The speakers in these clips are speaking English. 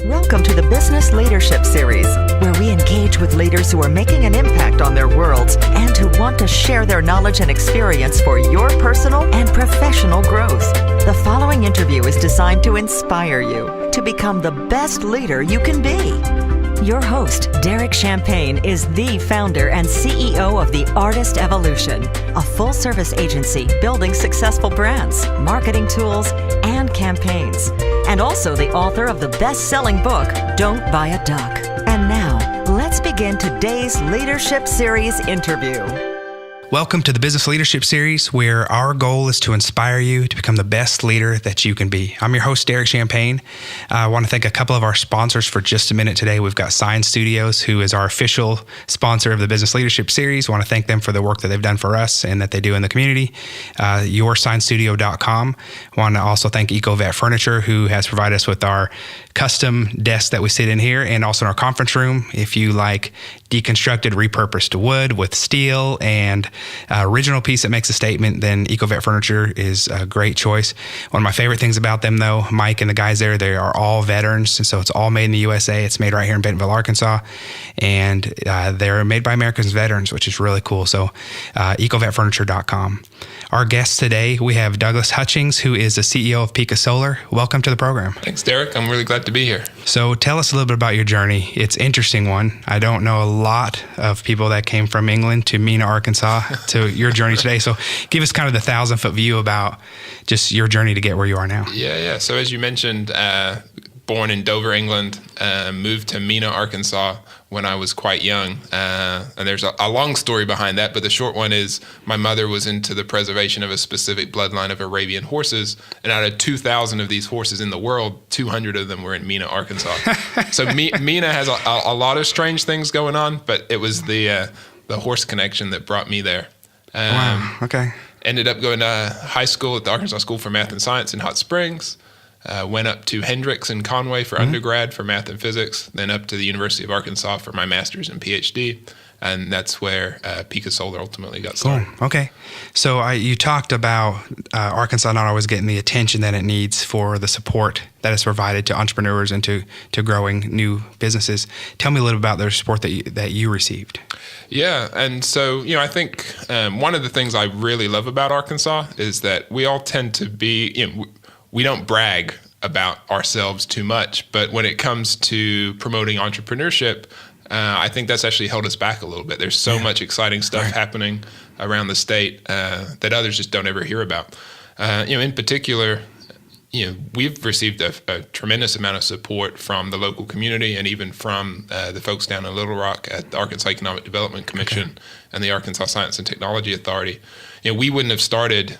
Welcome to the Business Leadership Series, where we engage with leaders who are making an impact on their worlds and who want to share their knowledge and experience for your personal and professional growth. The following interview is designed to inspire you to become the best leader you can be. Your host, Derek Champagne, is the founder and CEO of The Artist Evolution, a full-service agency building successful brands, marketing tools, and campaigns, and also the author of the best-selling book, Don't Buy a Duck. And now, let's begin today's Leadership Series interview. Welcome to the Business Leadership Series, where our goal is to inspire you to become the best leader that you can be. I'm your host, Derek Champagne. I want to thank a couple of our sponsors for just a minute today. We've got Sign Studios, who is our official sponsor of the Business Leadership Series. I want to thank them for the work that they've done for us and that they do in the community. YourSignStudio.com. I want to also thank EcoVet Furniture, who has provided us with our custom desk that we sit in here and also in our conference room. If you like deconstructed, repurposed wood with steel and original piece that makes a statement, then EcoVet Furniture is a great choice. One of my favorite things about them, though, Mike and the guys there, they are all veterans, and so it's all made in the USA. It's made right here in Bentonville, Arkansas, and they're made by America's veterans, which is really cool. So EcoVetFurniture.com. Our guest today, we have Douglas Hutchings, who is the CEO of Picasolar. Welcome to the program. Thanks, Derek. I'm really glad to be here. So tell us a little bit about your journey. It's an interesting one. I don't know a lot of people that came from England to Mena, Arkansas, to your journey today. So give us kind of the 1,000-foot view about just your journey to get where you are now. Yeah. So as you mentioned, born in Dover, England, moved to Mena, Arkansas when I was quite young. And there's a long story behind that, but the short one is my mother was into the preservation of a specific bloodline of Arabian horses. And out of 2,000 of these horses in the world, 200 of them were in Mena, Arkansas. So Mena has a lot of strange things going on, but it was the horse connection that brought me there. Wow, okay. Ended up going to high school at the Arkansas School for Math and Science in Hot Springs. Went up to Hendrix in Conway for undergrad for math and physics, then up to the University of Arkansas for my master's and Ph.D., and that's where Picasolar ultimately got started. Cool. Okay. So you talked about Arkansas not always getting the attention that it needs for the support that is provided to entrepreneurs and to growing new businesses. Tell me a little about the support that you received. Yeah, and so, I think one of the things I really love about Arkansas is that we all tend to be, we don't brag about ourselves too much, but when it comes to promoting entrepreneurship, I think that's actually held us back a little bit. There's so much exciting stuff happening around the state that others just don't ever hear about. In particular, we've received a tremendous amount of support from the local community and even from the folks down in Little Rock at the Arkansas Economic Development Commission and the Arkansas Science and Technology Authority. We wouldn't have started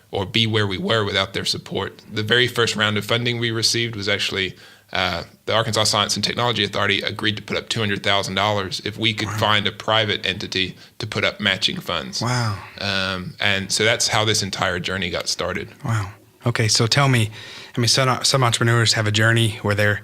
or be where we were without their support. The very first round of funding we received was actually the Arkansas Science and Technology Authority agreed to put up $200,000 if we could find a private entity to put up matching funds. Wow. And so that's how this entire journey got started. Wow. Okay, so tell me, some entrepreneurs have a journey where they're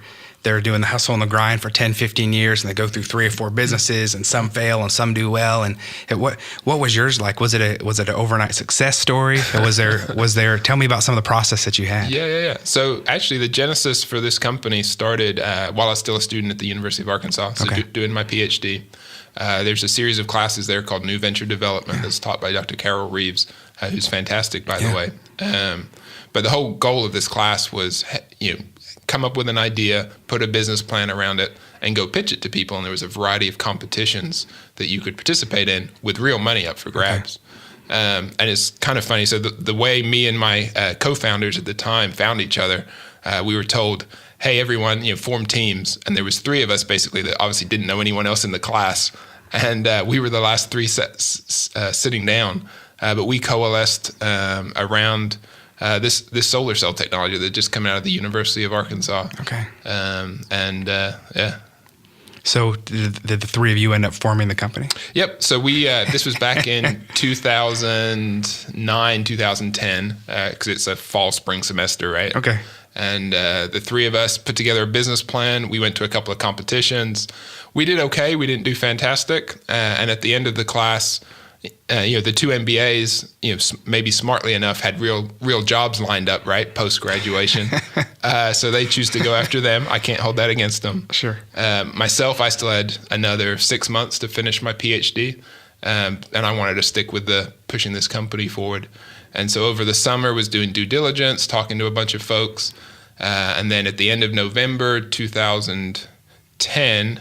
doing the hustle and the grind for 10, 15 years, and they go through 3 or 4 businesses, and some fail and some do well. And what was yours like? Was it an overnight success story? Or was there? Tell me about some of the process that you had. Yeah. So actually, the genesis for this company started while I was still a student at the University of Arkansas, doing my Ph.D. There's a series of classes there called New Venture Development that's taught by Dr. Carol Reeves, who's fantastic, by the way. But the whole goal of this class was, come up with an idea, put a business plan around it, and go pitch it to people. And there was a variety of competitions that you could participate in with real money up for grabs. And it's kind of funny. So the way me and my co-founders at the time found each other, we were told, hey, everyone, form teams. And there was 3 of us basically that obviously didn't know anyone else in the class. And we were the last 3 sitting down. But we coalesced around this solar cell technology that just come out of the University of Arkansas. Okay. So did the 3 of you end up forming the company? Yep. So we this was back in 2009, 2010, because it's a fall spring semester, right? Okay. And the 3 of us put together a business plan. We went to a couple of competitions. We did okay. We didn't do fantastic. And at the end of the class, the two MBAs, maybe smartly enough, had real jobs lined up, right, post-graduation. So they choose to go after them. I can't hold that against them. Sure. Myself, I still had another 6 months to finish my Ph.D., and I wanted to stick with pushing this company forward. And so over the summer was doing due diligence, talking to a bunch of folks. And then at the end of November 2010,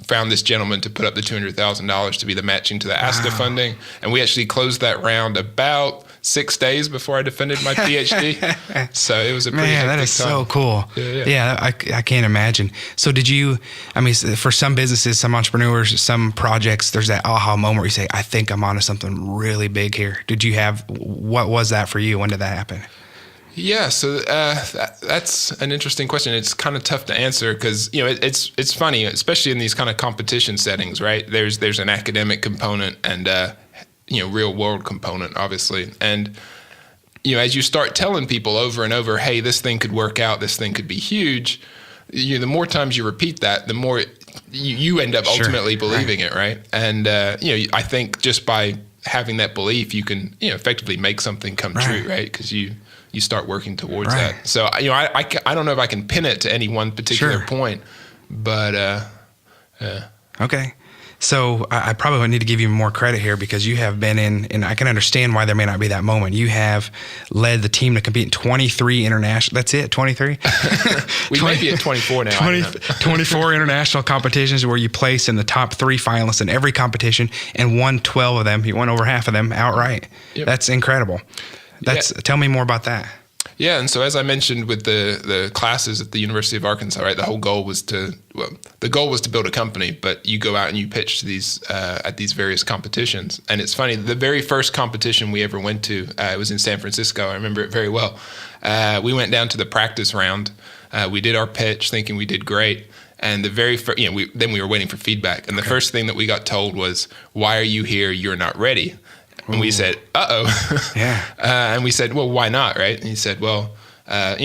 found this gentleman to put up the $200,000 to be the matching to the ASTA funding. And we actually closed that round about 6 days before I defended my PhD. So it was a pretty hectic that is time. so cool. Yeah, I can't imagine. So for some businesses, some entrepreneurs, some projects, there's that aha moment where you say, I think I'm onto something really big here. What was that for you? When did that happen? Yeah, so that's an interesting question. It's kind of tough to answer because it's funny, especially in these kind of competition settings, right? There's an academic component and real world component, obviously. And as you start telling people over and over, hey, this thing could work out, this thing could be huge, the more times you repeat that, the more you end up ultimately believing it, right? And I think just by having that belief, you can effectively make something come true, right? Because you start working towards that. So, I don't know if I can pin it to any one particular point, but Okay. So I probably would need to give you more credit here because you have been and I can understand why there may not be that moment. You have led the team to compete in 23 international, that's it, 23? We might be at 24 now. 24 international competitions where you place in the top 3 finalists in every competition and won 12 of them. You won over half of them outright. Yep. That's incredible. Tell me more about that. Yeah, and so as I mentioned with the classes at the University of Arkansas, right, the goal was to build a company, but you go out and you pitch to these at these various competitions. And it's funny, the very first competition we ever went to, it was in San Francisco. I remember it very well. We went down to the practice round. We did our pitch, thinking we did great. And the very first, then we were waiting for feedback. And the first thing that we got told was, "Why are you here? You're not ready." And we said, uh-oh. Yeah. And we said, well, why not, right? And he said, well,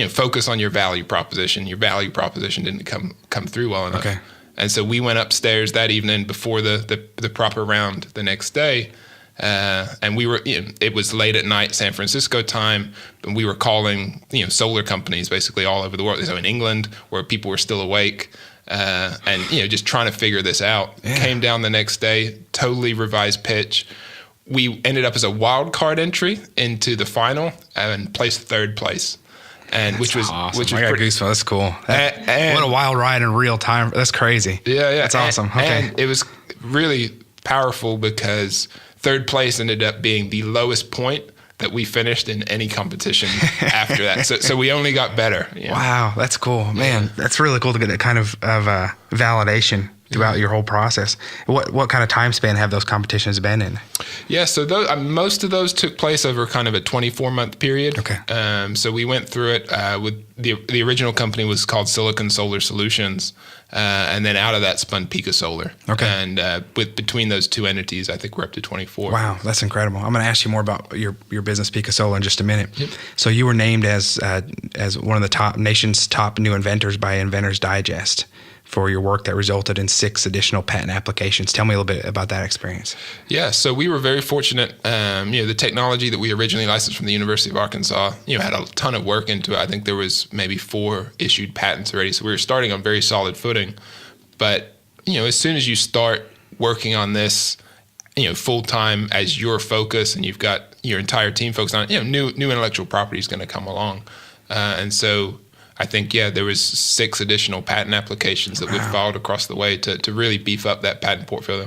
focus on your value proposition. Your value proposition didn't come through well enough. Okay. And so we went upstairs that evening before the proper round the next day. And we were, it was late at night, San Francisco time, and we were calling, solar companies basically all over the world. So in England, where people were still awake, and, just trying to figure this out. Yeah. Came down the next day, totally revised pitch. We ended up as a wild card entry into the final and placed 3rd place. And which was awesome. I got goosebumps. That's cool. What a wild ride in real time. That's crazy. Yeah. That's awesome. Okay. And it was really powerful because 3rd place ended up being the lowest point that we finished in any competition after that. So we only got better. Wow, that's cool. Man, that's really cool to get that kind of validation throughout your whole process. What kind of time span have those competitions been in? Yeah, so most of those took place over kind of a 24-month period. Okay. So we went through it with the original company was called Silicon Solar Solutions, and then out of that spun Picasolar. Okay. And between those two entities, I think we're up to 24. Wow, that's incredible. I'm going to ask you more about your business Picasolar in just a minute. Yep. So you were named as one of the nation's top new inventors by Inventors Digest for your work that resulted in 6 additional patent applications. Tell me a little bit about that experience. Yeah, so we were very fortunate. The technology that we originally licensed from the University of Arkansas, had a ton of work into it. I think there was maybe 4 issued patents already. So we were starting on very solid footing. But, as soon as you start working on this, full time as your focus, and you've got your entire team focused on it, new intellectual property is going to come along. And so I think, there was 6 additional patent applications that we filed across the way to really beef up that patent portfolio.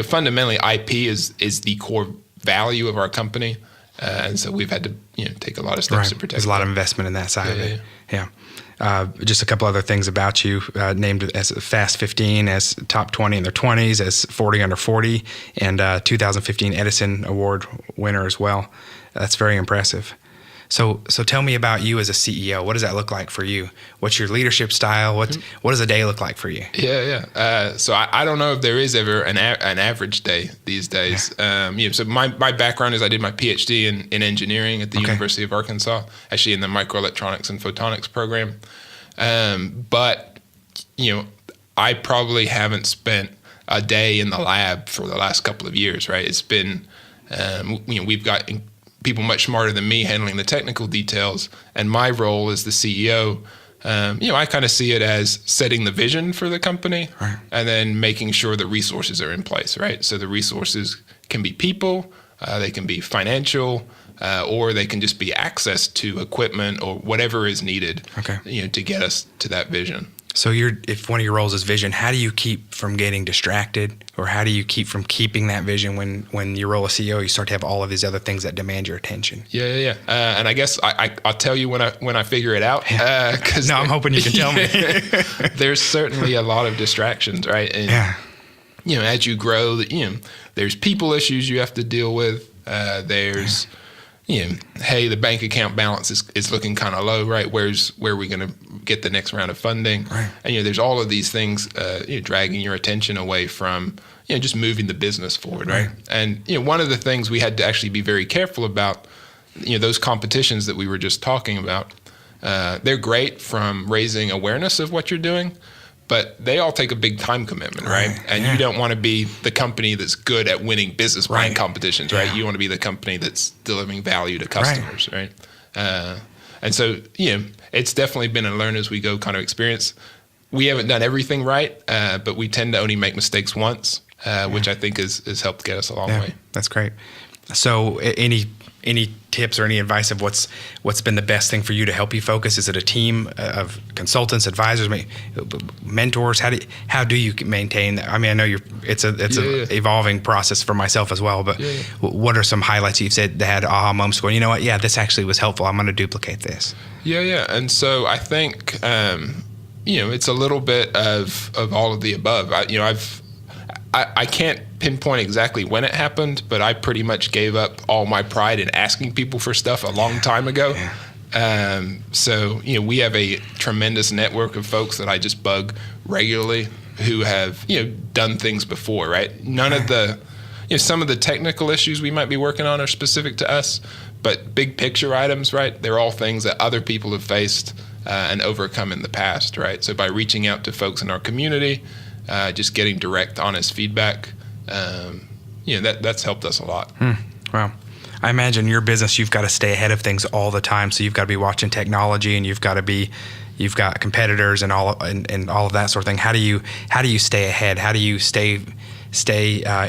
Fundamentally, IP is the core value of our company. And so we've had to, take a lot of steps to protect There's a lot of investment in that side of it. Yeah. Just a couple other things about you, named as Fast 15, as top 20 in their 20s, as 40 under 40, and 2015 Edison Award winner as well. That's very impressive. So tell me about you as a CEO. What does that look like for you? What's your leadership style? What does a day look like for you? Yeah. So I don't know if there is ever an average day these days. Yeah. So my background is I did my Ph.D. in engineering at the University of Arkansas, actually in the microelectronics and photonics program. But I probably haven't spent a day in the lab for the last couple of years, right? It's been, we've got people much smarter than me handling the technical details, and my role as the CEO, I kind of see it as setting the vision for the company, right, and then making sure the resources are in place, right? So the resources can be people, they can be financial, or they can just be access to equipment or whatever is needed, to get us to that vision. So if one of your roles is vision, how do you keep from getting distracted, or how do you keep from keeping that vision when your role as CEO, you start to have all of these other things that demand your attention? Yeah. And I guess I'll tell you when I figure it out. No, I'm hoping you can tell me. There's certainly a lot of distractions, right? And, as you grow, there's people issues you have to deal with. There's hey, the bank account balance is looking kind of low, right? Where are we going to get the next round of funding? Right. And there's all of these things dragging your attention away from just moving the business forward, right? And one of the things we had to actually be very careful about, those competitions that we were just talking about, they're great from raising awareness of what you're doing, but they all take a big time commitment, right? And you don't want to be the company that's good at winning business plan competitions, right? You want to be the company that's delivering value to customers, right? And so, it's definitely been a learn as we go kind of experience. We haven't done everything right, but we tend to only make mistakes once, which I think has helped get us a long way. That's great. So any tips or any advice of what's been the best thing for you to help you focus? Is it a team of consultants, advisors, mentors? How do you maintain that? I mean, I know it's an evolving process for myself as well, but what are some highlights you've said that had aha moments going, you know what, this actually was helpful, I'm going to duplicate this? And so I think it's a little bit of all of the above. I can't pinpoint exactly when it happened, but I pretty much gave up all my pride in asking people for stuff a long time ago. So we have a tremendous network of folks that I just bug regularly who have done things before, right? None of the some of the technical issues we might be working on are specific to us, but big picture items, right? They're all things that other people have faced and overcome in the past, right? So by reaching out to folks in our community, just getting direct, honest feedback, that's helped us a lot. Wow. I imagine your business, you've got to stay ahead of things all the time. So you've got to be watching technology, and you've got competitors and all of that sort of thing. How do you stay ahead? How do you stay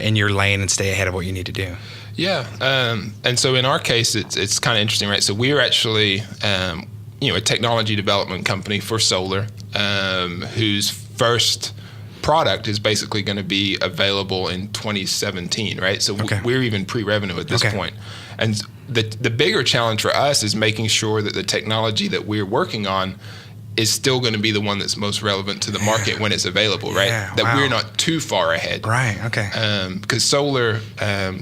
in your lane and stay ahead of what you need to do? And so in our case, it's kind of interesting, right? So we're actually a technology development company for solar, whose first product is basically going to be available in 2017, right? So we're even pre-revenue at this point. And the bigger challenge for us is making sure that the technology that we're working on is still going to be the one that's most relevant to the market when it's available, right? That we're not too far ahead. Right, okay. Because solar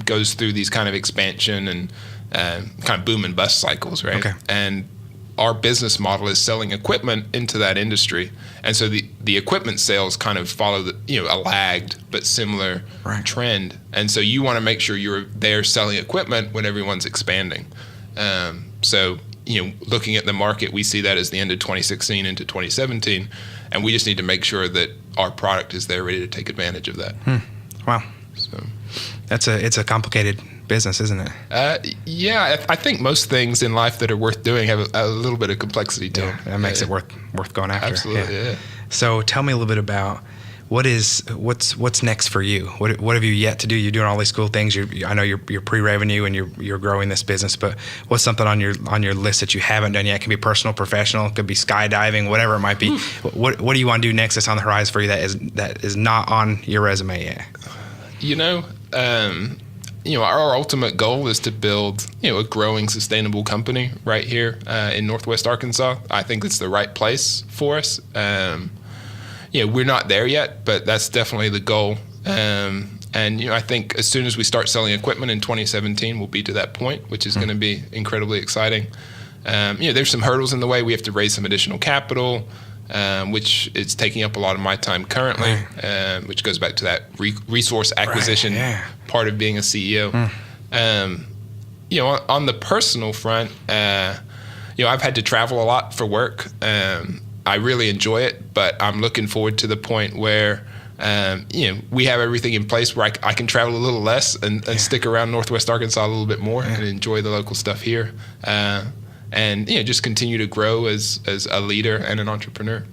goes through these kind of expansion and kind of boom and bust cycles, right? And our business model is selling equipment into that industry. And so the equipment sales kind of follow a lagged but similar trend. And so you want to make sure you're there selling equipment when everyone's expanding. So looking at the market, we see that as the end of 2016 into 2017, and we just need to make sure that our product is there ready to take advantage of that. Wow. So it's a complicated business, isn't it? I think most things in life that are worth doing have a little bit of complexity to them. That makes it worth going after. Absolutely. So tell me a little bit about what's next for you. What have you yet to do? You're doing all these cool things. I know you're pre-revenue and you're growing this business, but what's something on your list that you haven't done yet? It can be personal, professional, it could be skydiving, whatever it might be. What do you want to do next that's on the horizon for you that is not on your resume yet? Our ultimate goal is to build, a growing, sustainable company right here in Northwest Arkansas. I think it's the right place for us. We're not there yet, but that's definitely the goal. And I think as soon as we start selling equipment in 2017, we'll be to that point, which is going to be incredibly exciting. There's some hurdles in the way. We have to raise some additional capital, which is taking up a lot of my time currently, which goes back to that resource acquisition part of being a CEO. On the personal front, I've had to travel a lot for work. I really enjoy it, but I'm looking forward to the point where we have everything in place where I can travel a little less and stick around Northwest Arkansas a little bit more and enjoy the local stuff here. And just continue to grow as a leader and an entrepreneur.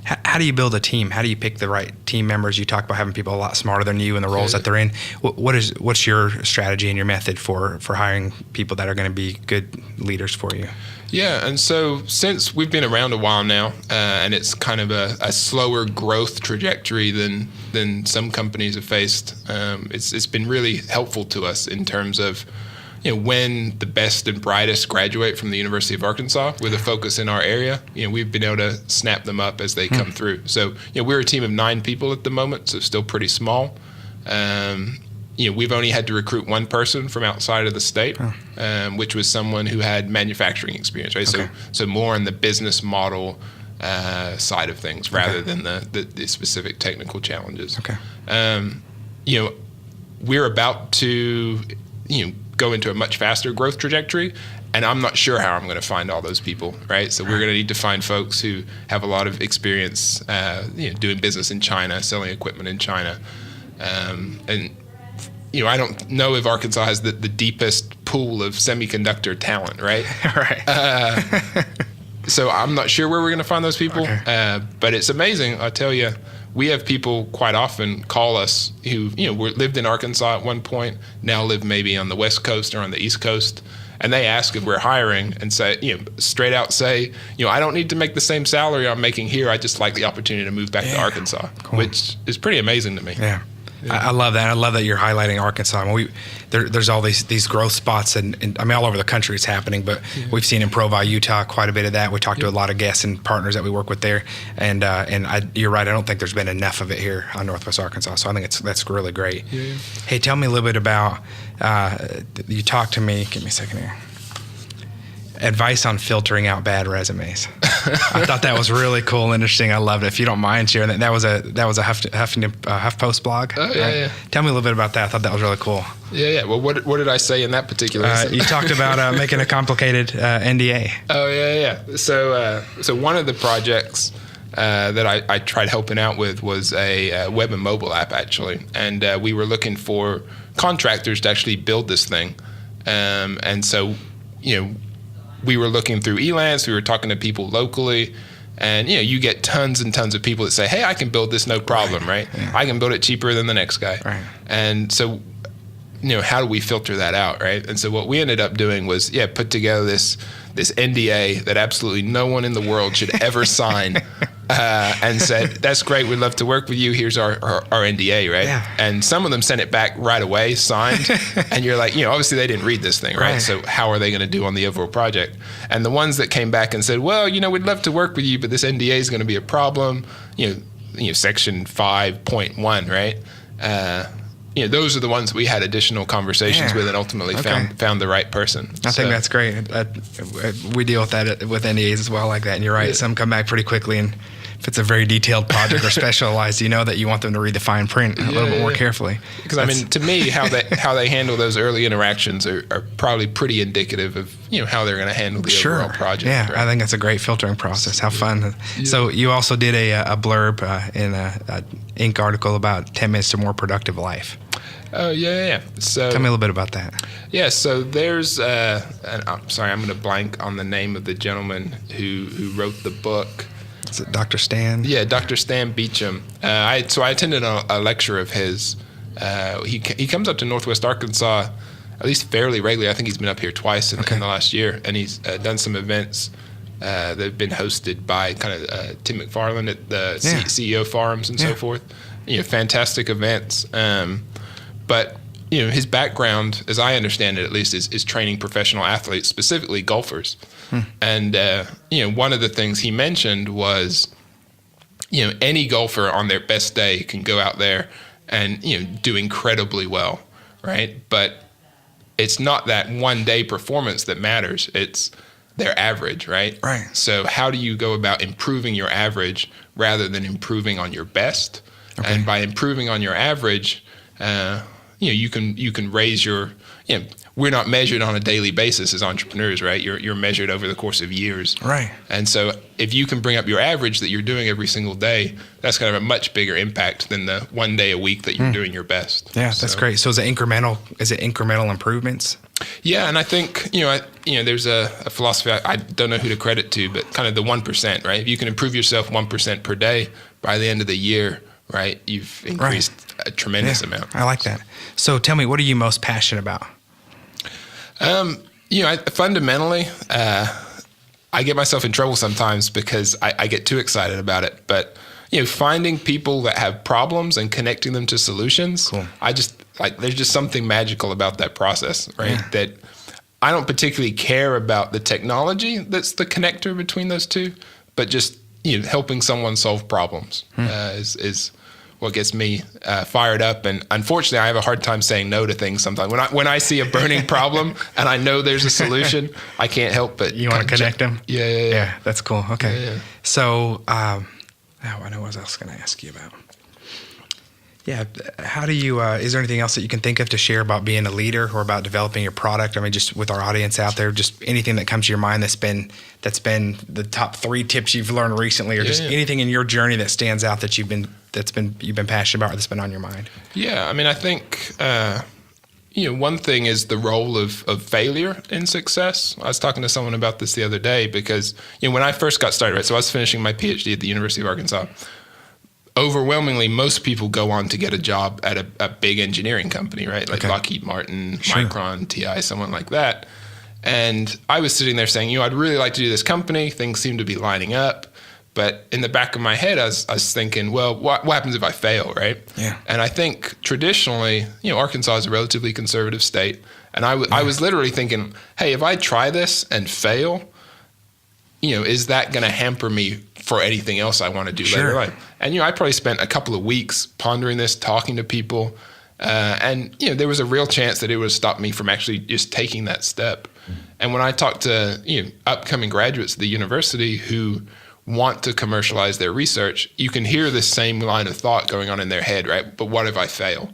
How do you build a team? How do you pick the right team members? You talk about having people a lot smarter than you in the roles that they're in. What's your strategy and your method for hiring people that are going to be good leaders for you? Yeah, and so since we've been around a while now, and it's kind of a slower growth trajectory than some companies have faced, it's been really helpful to us in terms of when the best and brightest graduate from the University of Arkansas with a focus in our area, we've been able to snap them up as they come through. So, we're a team of 9 people at the moment, so still pretty small. We've only had to recruit one person from outside of the state, which was someone who had manufacturing experience, right? Okay. So more on the business model side of things rather than the specific technical challenges. Okay. We're about to, go into a much faster growth trajectory, and I'm not sure how I'm going to find all those people, right? So we're going to need to find folks who have a lot of experience, doing business in China, selling equipment in China, and I don't know if Arkansas has the deepest pool of semiconductor talent, right? Right. So I'm not sure where we're going to find those people, but it's amazing. I'll tell you, we have people quite often call us who, lived in Arkansas at one point, now live maybe on the West Coast or on the East Coast, and they ask if we're hiring and say, straight out say, I don't need to make the same salary I'm making here. I just like the opportunity to move back to Arkansas, which is pretty amazing to me. Yeah. I love that. I love that you're highlighting Arkansas. I mean, there's all these growth spots, and I mean, all over the country it's happening, but we've seen in Provi, Utah, quite a bit of that. We talked to a lot of guests and partners that we work with there, and you're right. I don't think there's been enough of it here on Northwest Arkansas, so I think that's really great. Yeah. Hey, tell me a little bit about, you talked to me, give me a second here. Advice on filtering out bad resumes. I thought that was really cool and interesting. I loved it. If you don't mind sharing that, that was a HuffPost blog. Oh yeah, right? yeah. Tell me a little bit about that. I thought that was really cool. Yeah. Well, what did I say in that particular? You talked about making a complicated NDA. Oh yeah. So one of the projects that I tried helping out with was a web and mobile app actually, and we were looking for contractors to actually build this thing, and so we were looking through Elance, we were talking to people locally, and you get tons and tons of people that say, hey, I can build this no problem, right? Yeah. I can build it cheaper than the next guy. Right. And so, how do we filter that out, right? And so what we ended up doing was, put together this NDA that absolutely no one in the world should ever sign, and said, that's great, we'd love to work with you, here's our NDA, right? Yeah. And some of them sent it back right away, signed, and you're like, obviously they didn't read this thing, right? So how are they going to do on the overall project? And the ones that came back and said, well, we'd love to work with you, but this NDA is going to be a problem, section 5.1, right? Those are the ones we had additional conversations with and ultimately found the right person. I think that's great. We deal with that with NDAs as well like that. And you're right. Yeah. Some come back pretty quickly. And if it's a very detailed project or specialized, that you want them to read the fine print a little bit more carefully. Because to me, how they handle those early interactions are probably pretty indicative of how they're going to handle the overall project. Yeah, right? I think that's a great filtering process. How fun. Yeah. So you also did a blurb in a Inc. article about 10 minutes to more productive life. Oh, yeah. So tell me a little bit about that. Yeah, so there's, I'm sorry, I'm going to blank on the name of the gentleman who wrote the book. Is it Dr. Stan? Yeah, Dr. Stan Beecham. So I attended a lecture of his. He comes up to Northwest Arkansas at least fairly regularly. I think he's been up here twice in the last year, and he's done some events that have been hosted by kind of Tim McFarland at the CEO forums and so forth. Fantastic events. But his background, as I understand it at least, is training professional athletes, specifically golfers. And one of the things he mentioned was, any golfer on their best day can go out there and do incredibly well, right? But it's not that one day performance that matters; it's their average, right? Right. So how do you go about improving your average rather than improving on your best? Okay. And by improving on your average, you can raise your, we're not measured on a daily basis as entrepreneurs, right? You're measured over the course of years. Right. And so if you can bring up your average that you're doing every single day, that's kind of a much bigger impact than the 1 day a week that you're doing your best. Yeah, that's great. So is it incremental improvements? Yeah, and I think, there's a philosophy, I don't know who to credit to, but kind of the 1%, right? If you can improve yourself 1% per day, by the end of the year, right, you've increased a tremendous amount. I like that. So tell me, what are you most passionate about? Fundamentally, I get myself in trouble sometimes because I get too excited about it. But, finding people that have problems and connecting them to solutions, cool. There's just something magical about that process, right? Yeah. That I don't particularly care about the technology that's the connector between those two, but just, helping someone solve problems is what gets me fired up. And unfortunately, I have a hard time saying no to things sometimes. When I see a burning problem and I know there's a solution, I can't help but you want to connect them. Yeah. That's cool. Okay. Yeah. So, I know what else I was going to ask you about. Yeah. How do you? Is there anything else that you can think of to share about being a leader or about developing your product? I mean, just with our audience out there, just anything that comes to your mind that's been the top 3 tips you've learned recently, or just anything in your journey that stands out that you've been passionate about or that's been on your mind. Yeah, I mean, I think one thing is the role of failure in success. I was talking to someone about this the other day because when I first got started, right, so I was finishing my Ph.D. at the University of Arkansas. Overwhelmingly, most people go on to get a job at a big engineering company, right? Like Lockheed Martin, Micron, TI, someone like that. And I was sitting there saying, I'd really like to do this company. Things seem to be lining up. But in the back of my head, I was thinking, well, what happens if I fail, right? Yeah. And I think traditionally, Arkansas is a relatively conservative state. And I was literally thinking, hey, if I try this and fail, is that going to hamper me for anything else I want to do later in life? And, I probably spent a couple of weeks pondering this, talking to people. And there was a real chance that it would stop me from actually just taking that step. And when I talk to, upcoming graduates at the university who want to commercialize their research, you can hear the same line of thought going on in their head, right? But what if I fail?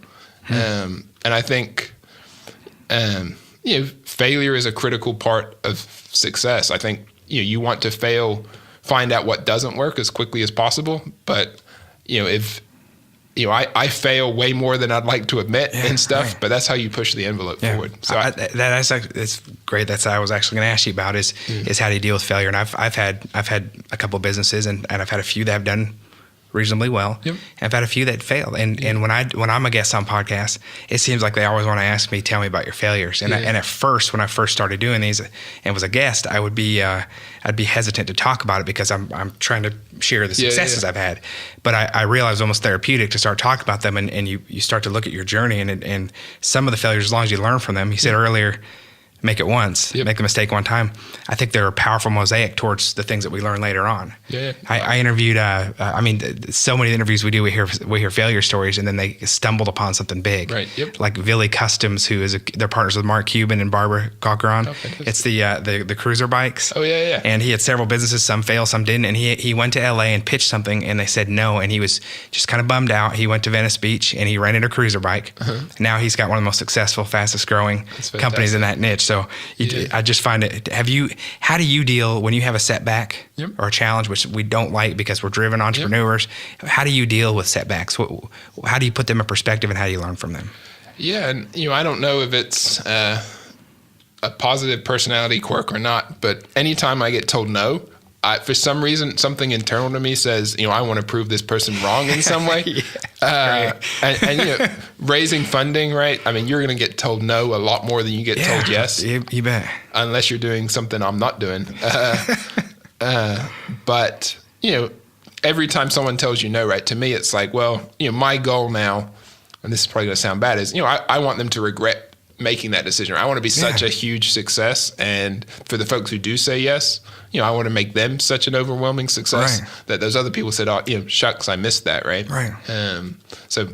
And I think, failure is a critical part of success. I think, you want to find out what doesn't work as quickly as possible. But, if, I fail way more than I'd like to admit and stuff, but that's how you push the envelope forward. So that's great. That's what I was actually going to ask you about is how do you deal with failure? And I've had a couple of businesses and I've had a few that have done reasonably well. Yep. I've had a few that failed. And when I'm a guest on podcasts, it seems like they always want to ask me, tell me about your failures. And at first, when I first started doing these and was a guest, I'd be hesitant to talk about it because I'm trying to share the successes I've had. But I realized it was almost therapeutic to start talking about them and you start to look at your journey and some of the failures, as long as you learn from them. You said earlier, make it once, make the mistake one time. I think they're a powerful mosaic towards the things that we learn later on. I interviewed, so many interviews we do, we hear failure stories and then they stumbled upon something big. Right. Yep. Like Villy Customs, they're partners with Mark Cuban and Barbara Cochran. It's the cruiser bikes. Oh, yeah. And he had several businesses, some failed, some didn't. And he went to LA and pitched something and they said no. And he was just kind of bummed out. He went to Venice Beach and he rented a cruiser bike. Now he's got one of the most successful, fastest growing companies in that niche. So I just find it, how do you deal when you have a setback or a challenge, which we don't like because we're driven entrepreneurs? How do you deal with setbacks? How do you put them in perspective and how do you learn from them? Yeah. And, I don't know if it's a positive personality quirk or not, but anytime I get told no, for some reason, something internal to me says, I want to prove this person wrong in some way. And raising funding, right? I mean, you're going to get told no a lot more than you get told yes. You bet. Unless you're doing something I'm not doing. But, every time someone tells you no, right, to me, it's like, well, my goal now, and this is probably going to sound bad, is, I want them to regret making that decision. I want to be such a huge success. And for the folks who do say yes, I want to make them such an overwhelming success that those other people said, oh, shucks, I missed that. Right. So,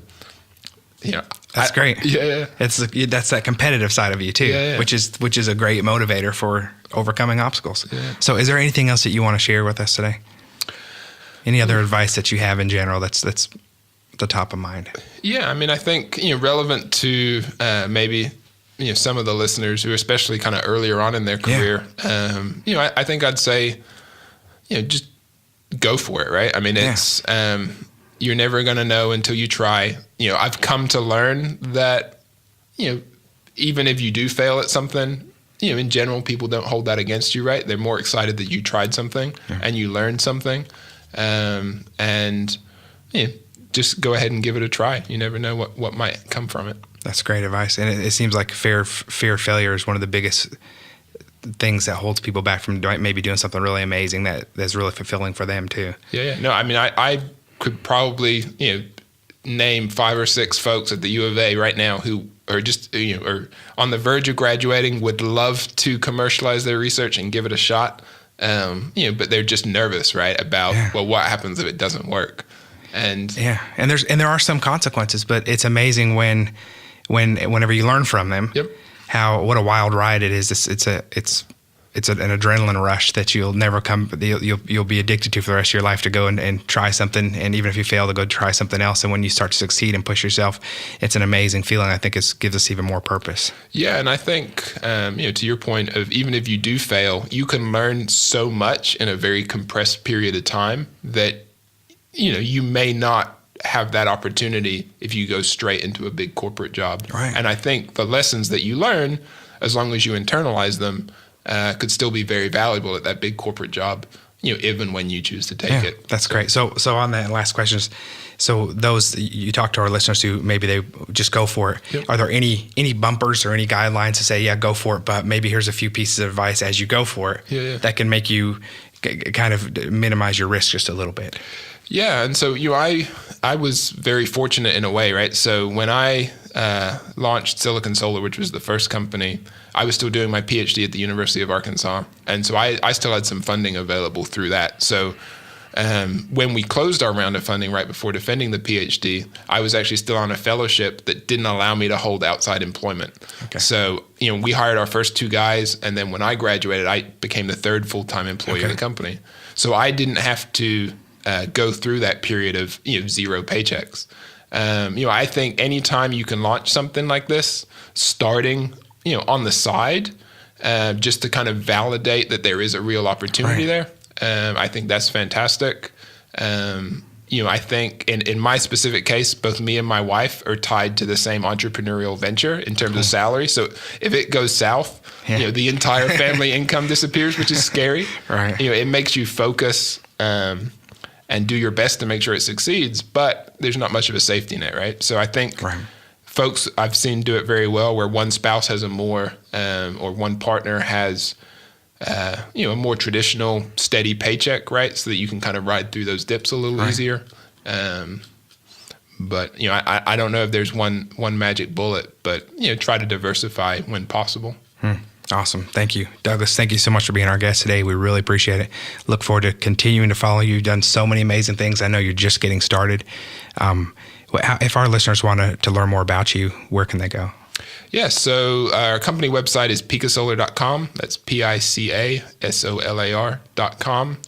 that's great. Yeah. That's that competitive side of you too, which is a great motivator for overcoming obstacles. Yeah. So is there anything else that you want to share with us today? Any other advice that you have in general that's the top of mind? Yeah, I mean, I think, relevant to maybe, some of the listeners who are especially kind of earlier on in their career, I think I'd say, just go for it, right? I mean, it's, you're never going to know until you try. I've come to learn that, even if you do fail at something, in general, people don't hold that against you, right? They're more excited that you tried something and you learned something. And just go ahead and give it a try. You never know what might come from it. That's great advice. And it seems like fear of failure is one of the biggest things that holds people back from maybe doing something really amazing that's really fulfilling for them too. Yeah. No, I mean, I could probably, name 5 or 6 folks at the U of A right now who are just, are on the verge of graduating, would love to commercialize their research and give it a shot. But they're just nervous, right? About, well, what happens if it doesn't work? And there are some consequences, but it's amazing whenever you learn from them, what a wild ride it is. It's an adrenaline rush that you'll never you'll be addicted to for the rest of your life, to go and try something. And even if you fail, to go try something else. And when you start to succeed and push yourself, it's an amazing feeling. I think it gives us even more purpose. Yeah. And I think, to your point of, even if you do fail, you can learn so much in a very compressed period of time that, you may not have that opportunity if you go straight into a big corporate job. Right. And I think the lessons that you learn, as long as you internalize them, could still be very valuable at that big corporate job, even when you choose to take it. That's great. So on that last question, so those, you talk to our listeners who maybe they just go for it. Yep. Are there any bumpers or any guidelines to say, go for it, but maybe here's a few pieces of advice as you go for it that can make you kind of minimize your risk just a little bit? Yeah. And so, I was very fortunate in a way, right? So when I launched Silicon Solar, which was the first company, I was still doing my Ph.D. at the University of Arkansas. And so I still had some funding available through that. So when we closed our round of funding right before defending the Ph.D., I was actually still on a fellowship that didn't allow me to hold outside employment. Okay. So, we hired our first 2 guys. And then when I graduated, I became the 3rd full-time employee of the company. So I didn't have to go through that period of, 0 paychecks. I think anytime you can launch something like this, starting, on the side, just to kind of validate that there is a real opportunity there. I think that's fantastic. I think in my specific case, both me and my wife are tied to the same entrepreneurial venture in terms of salary. So if it goes south, the entire family income disappears, which is scary. Right. It makes you focus and do your best to make sure it succeeds, but there's not much of a safety net, right? So I think folks I've seen do it very well, where one spouse has a more, or one partner has, a more traditional, steady paycheck, right? So that you can kind of ride through those dips a little easier. But I don't know if there's one magic bullet, but try to diversify when possible. Awesome. Thank you. Douglas, thank you so much for being our guest today. We really appreciate it. Look forward to continuing to follow you. You've done so many amazing things. I know you're just getting started. If our listeners want to learn more about you, where can they go? Yeah, so our company website is Picasolar.com. That's Picasolar.com.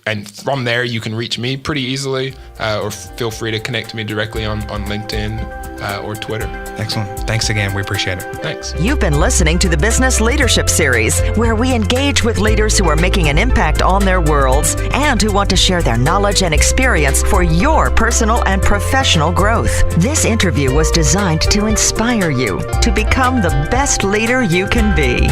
And from there, you can reach me pretty easily, or feel free to connect to me directly on LinkedIn or Twitter. Excellent. Thanks again. We appreciate it. Thanks. You've been listening to the Business Leadership Series, where we engage with leaders who are making an impact on their worlds and who want to share their knowledge and experience for your personal and professional growth. This interview was designed to inspire you to become the best leader you can be.